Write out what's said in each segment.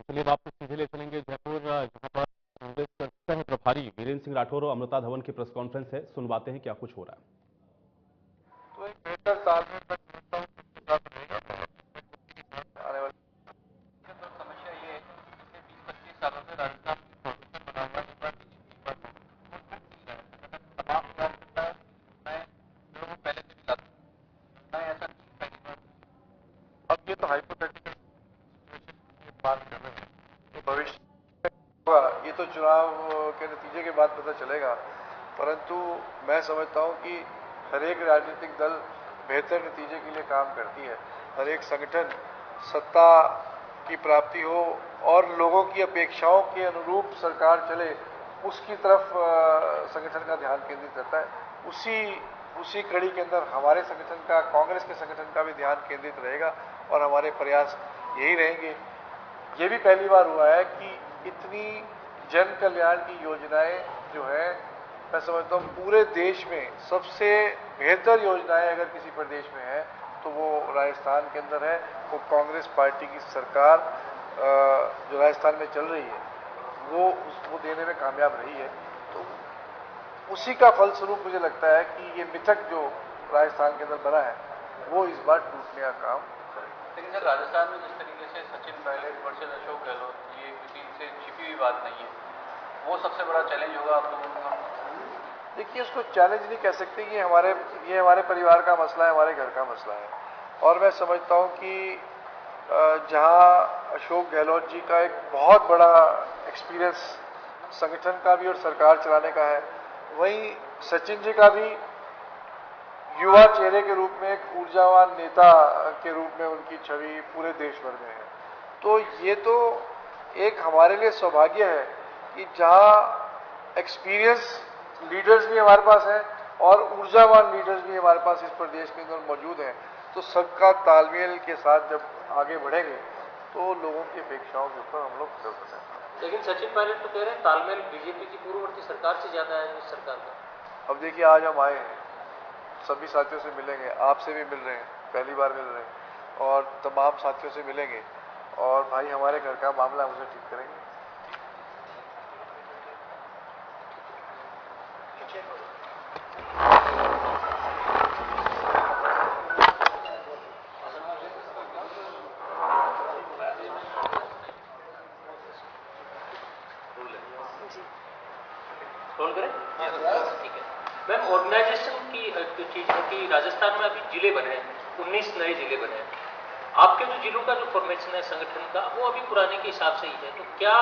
चलिए अब आपको सीधे ले चलेंगे जयपुर, जहां पर कांग्रेस के सह प्रभारी वीरेंद्र सिंह राठौर और अमृता धवन की प्रेस कॉन्फ्रेंस है। सुनवाते हैं क्या कुछ हो रहा है। तो एक बेहतर तालमेल मैं समझता हूँ कि साथ रहेगा आने वाले तो समस्या ये है कि पिछले 20-25 सालों से राजस्थान में प्रदूषण बना हुआ है। इस बार बीजेपी पर वो जुट नहीं रहा है। तमाम प्रयास करता है, मैं लोगों को पहले से भी लाता हूं। मैं ऐसा नहीं पहली बार। अब ये तो हाइपोथेटिकल सिचुएशन बात कर रहे हैं, ये भविष्य होगा, ये तो चुनाव के नतीजे के बाद पता चलेगा। परंतु मैं समझता हूं कि हर एक राजनीतिक दल बेहतर नतीजे के लिए काम करती है। हर एक संगठन सत्ता की प्राप्ति हो और लोगों की अपेक्षाओं के अनुरूप सरकार चले, उसकी तरफ संगठन का ध्यान केंद्रित करता है। उसी कड़ी के अंदर हमारे संगठन का, कांग्रेस के संगठन का भी ध्यान केंद्रित रहेगा और हमारे प्रयास यही रहेंगे। ये भी पहली बार हुआ है कि इतनी जन कल्याण की योजनाएं जो है, मैं समझता हूँ पूरे देश में सबसे बेहतर योजनाएं अगर किसी प्रदेश में है तो वो राजस्थान के अंदर है। वो कांग्रेस पार्टी की सरकार जो राजस्थान में चल रही है वो देने में कामयाब रही है। तो उसी का फलस्वरूप मुझे लगता है कि ये मिथक जो राजस्थान के अंदर बना है वो इस बार टूटने का काम करेगा। लेकिन सर, राजस्थान में जिस तरीके से सचिन पायलट वर्सेस अशोक गहलोत, ये किसी से छिपी हुई बात नहीं है, वो सबसे बड़ा चैलेंज होगा आप लोगों का। देखिए, उसको चैलेंज नहीं कह सकते। ये हमारे परिवार का मसला है, हमारे घर का मसला है। और मैं समझता हूं कि जहां अशोक गहलोत जी का एक बहुत बड़ा एक्सपीरियंस संगठन का भी और सरकार चलाने का है, वहीं सचिन जी का भी युवा चेहरे के रूप में, एक ऊर्जावान नेता के रूप में उनकी छवि पूरे देश भर में है। तो ये तो एक हमारे लिए सौभाग्य है कि जहां एक्सपीरियंस लीडर्स भी हमारे पास हैं और ऊर्जावान लीडर्स भी हमारे पास इस प्रदेश के अंदर मौजूद हैं। तो सबका तालमेल के साथ जब आगे बढ़ेंगे तो लोगों की अपेक्षाओं के ऊपर हम लोग चल सकते हैं। लेकिन सचिन पायलट तो कह रहे हैं तालमेल बीजेपी की पूर्ववर्ती सरकार से ज्यादा है इस सरकार का। अब देखिए, आज हम आए हैं, सभी साथियों से मिलेंगे, आपसे भी मिल रहे हैं, पहली बार मिल रहे हैं और तमाम साथियों से मिलेंगे और भाई हमारे घर का मामला हम उसे ठीक करेंगे। रोल करें? ठीक है मैम, ऑर्गेनाइजेशन की चीज है कि राजस्थान में अभी जिले बने हैं, 19 नए जिले बने हैं। आपके जो जिलों का जो फॉर्मेशन है संगठन का, वो अभी पुराने के हिसाब से ही है। तो क्या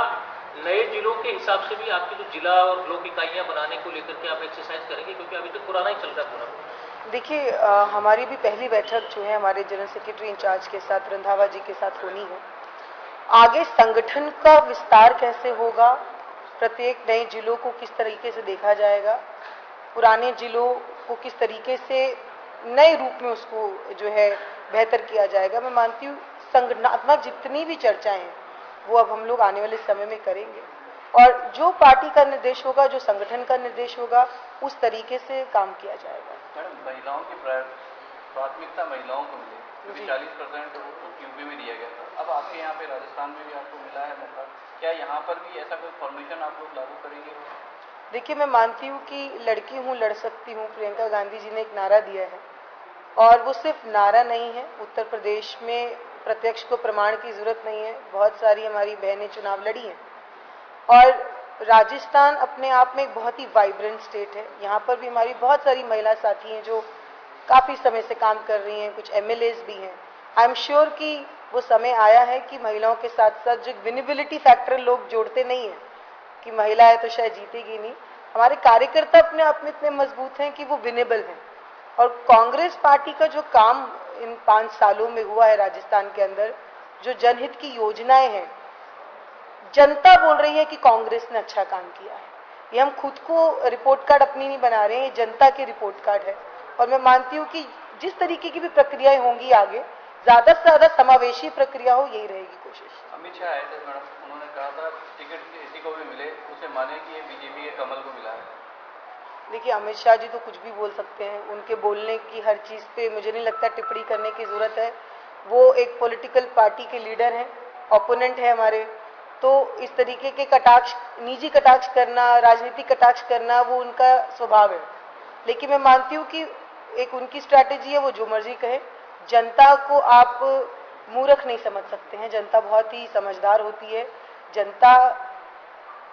नए जिलों के हिसाब से भी आपके जो जिला और ब्लॉक इकाइयां बनाने को लेकर के आप एक्सरसाइज करेंगे, क्योंकि अभी तो पुराना ही चल रहा है पूरा? देखिए, हमारी भी पहली बैठक जो है हमारे जनरल सेक्रेटरी इंचार्ज के साथ, रंधावा जी के साथ होनी है। आगे संगठन का विस्तार कैसे होगा, प्रत्येक नए जिलों को किस तरीके से देखा जाएगा, पुराने जिलों को किस तरीके से नए रूप में उसको जो है बेहतर किया जाएगा, मैं मानती हूँ संगठनात्मक जितनी भी चर्चाएं हैं वो अब हम लोग आने वाले समय में करेंगे और जो पार्टी का निर्देश होगा, जो संगठन का निर्देश होगा, उस तरीके से काम किया जाएगा। मैडम, महिलाओं की प्राथमिकता महिलाओं को मिले, क्योंकि 40% यूपी में दिया गया था। अब आपके यहाँ पे राजस्थान में भी आपको मिला है मौका, क्या यहाँ पर भी ऐसा कोई फॉर्मेशन आप लोग लागू करेंगे? देखिए, मैं मानती हूँ कि लड़की हूँ लड़ सकती हूँ, प्रियंका गांधी जी ने एक नारा दिया है और वो सिर्फ नारा नहीं है। उत्तर प्रदेश में प्रत्यक्ष को प्रमाण की जरूरत नहीं है, बहुत सारी हमारी बहनें चुनाव लड़ी हैं और राजस्थान अपने आप में एक बहुत ही वाइब्रेंट स्टेट है। यहाँ पर भी हमारी बहुत सारी महिला साथी हैं जो काफ़ी समय से काम कर रही हैं, कुछ एमएलएज भी हैं। आई एम श्योर कि वो समय आया है कि महिलाओं के साथ साथ जो विनेबिलिटी फैक्टर लोग जोड़ते नहीं हैं कि महिला है तो शायद जीतेगी नहीं, हमारे कार्यकर्ता अपने आप में इतने मजबूत हैं कि वो विनेबल हैं। और कांग्रेस पार्टी का जो काम इन 5 सालों में हुआ है राजस्थान के अंदर, जो जनहित की योजनाएं हैं, जनता बोल रही है कि कांग्रेस ने अच्छा काम किया है। ये हम खुद को रिपोर्ट कार्ड अपनी नहीं बना रहे हैं, ये जनता के रिपोर्ट कार्ड है और मैं मानती हूँ कि जिस तरीके की भी प्रक्रियाएं होंगी आगे, ज्यादा से ज्यादा समावेशी प्रक्रिया हो, यही रहेगी कोशिश। अमित शाह आए थे मैडम, उन्होंने कहा था टिकट किसी को भी मिले उसे माने कि ये बीजेपी के कमल को मिला है। देखिए, अमित शाह जी तो कुछ भी बोल सकते हैं, उनके बोलने की हर चीज़ पे मुझे नहीं लगता टिप्पणी करने की ज़रूरत है। वो एक पॉलिटिकल पार्टी के लीडर हैं, ओपोनेंट है हमारे, तो इस तरीके के कटाक्ष, निजी कटाक्ष करना, राजनीतिक कटाक्ष करना, वो उनका स्वभाव है। लेकिन मैं मानती हूँ कि एक उनकी स्ट्रैटेजी है, वो जो मर्जी कहे। जनता को आप मूर्ख नहीं समझ सकते हैं, जनता बहुत ही समझदार होती है। जनता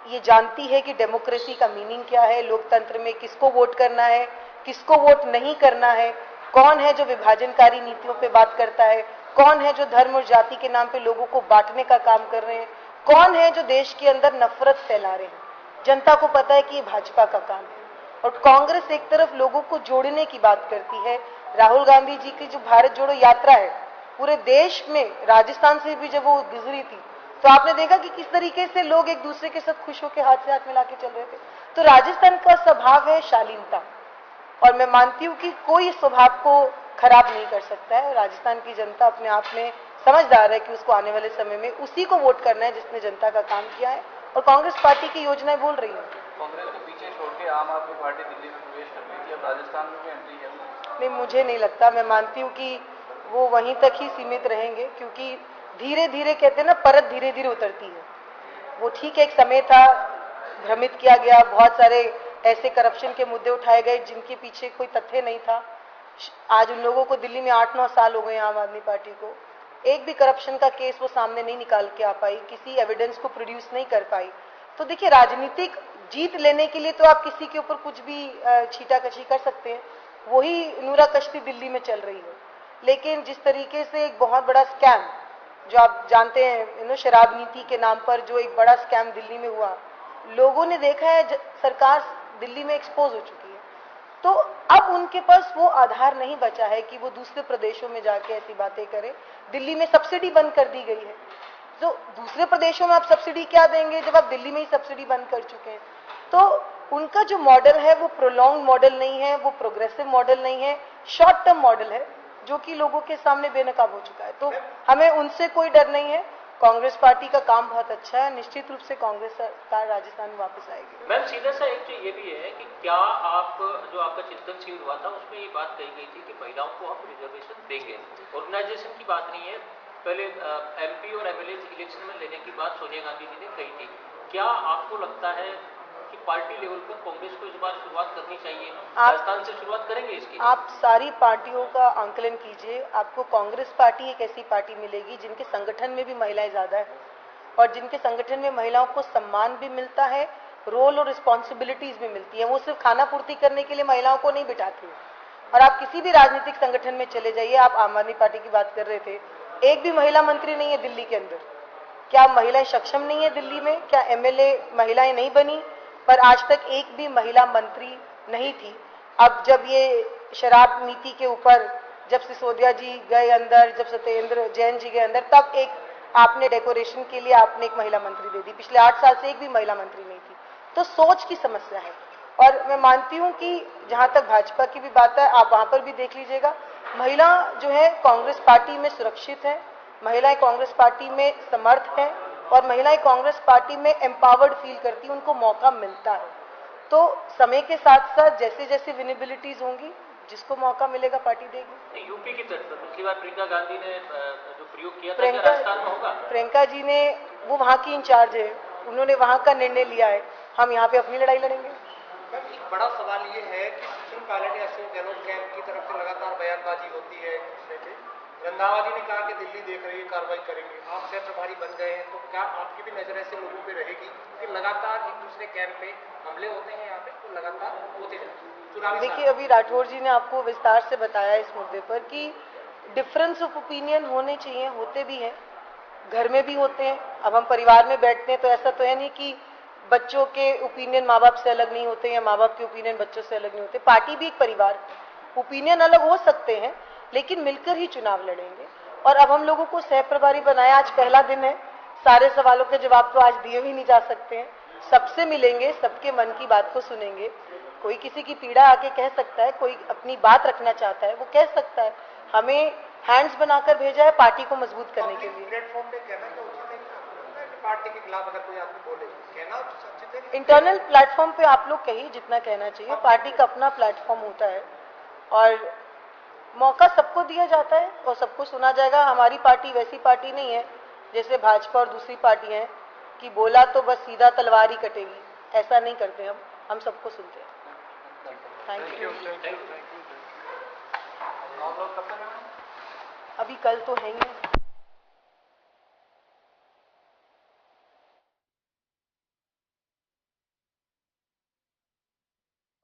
ये जानती है कि डेमोक्रेसी का मीनिंग क्या है, लोकतंत्र में किसको वोट करना है, किसको वोट नहीं करना है, कौन है जो विभाजनकारी नीतियों पे बात करता है, कौन है जो धर्म और जाति के नाम पे लोगों को बांटने का काम कर रहे हैं, कौन है जो देश के अंदर नफरत फैला रहे हैं। जनता को पता है कि ये भाजपा का काम है। और कांग्रेस एक तरफ लोगों को जोड़ने की बात करती है। राहुल गांधी जी की जो भारत जोड़ो यात्रा है, पूरे देश में, राजस्थान से भी जब वो गुजरी थी, तो आपने देखा कि किस तरीके से लोग एक दूसरे के साथ खुश होकर हाथ से हाथ मिला के चल रहे थे। तो राजस्थान का स्वभाव है शालीनता, और मैं मानती हूँ कि कोई स्वभाव को खराब नहीं कर सकता है। राजस्थान की जनता अपने आप में समझदार है कि उसको आने वाले समय में उसी को वोट करना है जिसने जनता का काम किया है, और कांग्रेस पार्टी की योजनाएं बोल रही है। कांग्रेस को पीछे छोड़ के आम आदमी पार्टी दिल्ली में प्रवेश कर रही थी, अब राजस्थान में भी एंट्री है। नहीं, मुझे नहीं लगता। मैं मानती हूँ कि वो वहीं तक ही सीमित रहेंगे, क्योंकि धीरे धीरे, कहते हैं ना, परत धीरे धीरे उतरती है। वो ठीक है, एक समय था, भ्रमित किया गया, बहुत सारे ऐसे करप्शन के मुद्दे उठाए गए जिनके पीछे कोई तथ्य नहीं था। आज उन लोगों को दिल्ली में 8-9 साल हो गए, आम आदमी पार्टी को एक भी करप्शन का केस वो सामने नहीं निकाल के आ पाई, किसी एविडेंस को प्रोड्यूस नहीं कर पाई। तो देखिए, राजनीतिक जीत लेने के लिए तो आप किसी के ऊपर कुछ भी छीटाकशी कर सकते हैं। वही नूरा कश्ती दिल्ली में चल रही है। लेकिन जिस तरीके से एक बहुत बड़ा स्कैम, जो आप जानते हैं, शराब नीति के नाम पर जो एक बड़ा स्कैम दिल्ली में हुआ, लोगों ने देखा है, सरकार दिल्ली में एक्सपोज हो चुकी है। तो अब उनके पास वो आधार नहीं बचा है कि वो दूसरे प्रदेशों में जाके ऐसी बातें करें। दिल्ली में सब्सिडी बंद कर दी गई है, तो दूसरे प्रदेशों में आप सब्सिडी क्या देंगे जब आप दिल्ली में ही सब्सिडी बंद कर चुके हैं। तो उनका जो मॉडल है वो प्रोलॉन्ग मॉडल नहीं है, वो प्रोग्रेसिव मॉडल नहीं है, शॉर्ट टर्म मॉडल है, जो कि लोगों के सामने बेनकाब हो चुका है। तो हमें उनसे कोई डर नहीं है। कांग्रेस पार्टी का काम बहुत अच्छा है, निश्चित रूप से कांग्रेस सरकार राजस्थान में वापस आएगी। मैम, सीधा सा एक चीज ये भी है कि क्या आप, जो आपका चिंतन शिविर हुआ था, उसमें ये बात कही गई थी कि महिलाओं को आप रिजर्वेशन देंगे, ऑर्गेनाइजेशन की बात नहीं है। पहले एमपी और एमएलए इलेक्शन में लेने की बात सोनिया गांधी जी ने कही थी। क्या आपको लगता है कि पार्टी लेवल पर कांग्रेस को इस बार शुरुआत करनी चाहिए? राजस्थान से शुरुआत करेंगे इसकी? आप सारी पार्टियों का आंकलन कीजिए, आपको कांग्रेस पार्टी एक ऐसी पार्टी मिलेगी जिनके संगठन में भी महिलाएं ज्यादा है, और जिनके संगठन में महिलाओं को सम्मान भी मिलता है, रोल और रिस्पॉन्सिबिलिटीज भी मिलती है। वो सिर्फ खाना पूर्ति करने के लिए महिलाओं को नहीं बिठाती है। और आप किसी भी राजनीतिक संगठन में चले जाइए, आप आम आदमी पार्टी की बात कर रहे थे, एक भी महिला मंत्री नहीं है दिल्ली के अंदर। क्या महिलाएं सक्षम नहीं है दिल्ली में? क्या एमएलए महिलाएं नहीं बनी? पर आज तक एक भी महिला मंत्री नहीं थी। अब जब ये शराब नीति के ऊपर, जब सिसोदिया जी गए अंदर, जब सत्येंद्र जैन जी गए अंदर, तब एक आपने डेकोरेशन के लिए आपने एक महिला मंत्री दे दी। पिछले 8 साल से एक भी महिला मंत्री नहीं थी। तो सोच की समस्या है। और मैं मानती हूं कि जहां तक भाजपा की भी बात है, आप वहां पर भी देख लीजिएगा, महिला जो है कांग्रेस पार्टी में सुरक्षित है, महिलाएं कांग्रेस पार्टी में समर्थ हैं, और महिलाएं कांग्रेस पार्टी में एम्पावर्ड फील करती हैं, उनको मौका मिलता है। तो समय के साथ साथ जैसे जैसे विनेबिलिटीज होंगी, जिसको मौका मिलेगा पार्टी देगी। यूपी की तरफ पिछली बार प्रियंका गांधी ने जो प्रयोग किया था, क्या राजस्थान में होगा? प्रियंका जी ने, वो वहाँ की इंचार्ज है, उन्होंने वहाँ का निर्णय लिया है, हम यहाँ पे अपनी लड़ाई लड़ेंगे। एक बड़ा सवाल ये है कि सचिन पायलट या अशोक गहलोत कैंप की तरफ से लगातार बयानबाजी होती है। रंधावा जी ने कहा कि दिल्ली देख रही है, कार्रवाई करेंगे। आप सह प्रभारी बन गए हैं, तो क्या आपकी भी नजर ऐसे लोगों पे रहेगी कि लगातार एक दूसरे कैंप पे हमले होते हैं, यहाँ पे तो लगातार होते जाते? देखिए, अभी राठौर जी ने आपको विस्तार से बताया इस मुद्दे पर कि डिफरेंस ऑफ ओपिनियन होने चाहिए, होते भी हैं, घर में भी होते हैं। अब हम परिवार में बैठते हैं तो ऐसा तो है नहीं कि बच्चों के ओपिनियन माँ बाप से अलग नहीं होते या माँ बाप के ओपिनियन बच्चों से अलग नहीं होते। पार्टी भी एक परिवार, ओपिनियन अलग हो सकते हैं, लेकिन मिलकर ही चुनाव लड़ेंगे। और अब हम लोगों को सह प्रभारी बनाया, आज पहला दिन है, सारे सवालों के जवाब तो आज दिए भी नहीं जा सकते हैं। सबसे मिलेंगे, सबके मन की बात को सुनेंगे। कोई किसी की पीड़ा आके कह सकता है, कोई अपनी बात रखना चाहता है वो कह सकता है। हमें हैंड्स बनाकर भेजा है पार्टी को मजबूत करने के लिए। प्लेटफॉर्म पे कहना तो उचित है कि पार्टी के खिलाफ अगर कोई आदमी बोले, कहना उचित है। इंटरनल प्लेटफॉर्म पे आप लोग कहिए जितना कहना चाहिए, पार्टी का अपना प्लेटफॉर्म होता है और मौका सबको दिया जाता है और सबको सुना जाएगा। हमारी पार्टी वैसी पार्टी नहीं है जैसे भाजपा और दूसरी पार्टियां हैं कि बोला तो बस सीधा तलवार ही कटेगी, ऐसा नहीं करते हम सबको सुनते हैं। Thank you. आप लोग कब तक हैं? अभी कल तो है ही।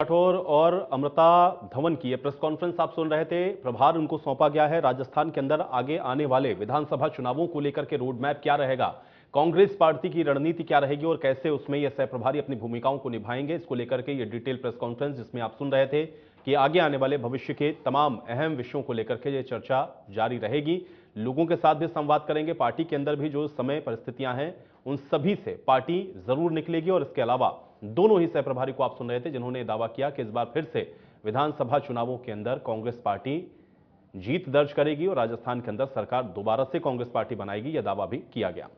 राठौर और अमृता धवन की ये प्रेस कॉन्फ्रेंस आप सुन रहे थे। प्रभार उनको सौंपा गया है। राजस्थान के अंदर आगे आने वाले विधानसभा चुनावों को लेकर के रोड मैप क्या रहेगा, कांग्रेस पार्टी की रणनीति क्या रहेगी और कैसे उसमें ये सह प्रभारी अपनी भूमिकाओं को निभाएंगे, इसको लेकर के ये डिटेल प्रेस कॉन्फ्रेंस जिसमें आप सुन रहे थे कि आगे आने वाले भविष्य के तमाम अहम विषयों को लेकर के ये चर्चा जारी रहेगी। लोगों के साथ भी संवाद करेंगे। पार्टी के अंदर भी जो समय परिस्थितियां हैं उन सभी से पार्टी जरूर निकलेगी। और इसके अलावा दोनों ही सह प्रभारी को आप सुन रहे थे जिन्होंने दावा किया कि इस बार फिर से विधानसभा चुनावों के अंदर कांग्रेस पार्टी जीत दर्ज करेगी और राजस्थान के अंदर सरकार दोबारा से कांग्रेस पार्टी बनाएगी, यह दावा भी किया गया।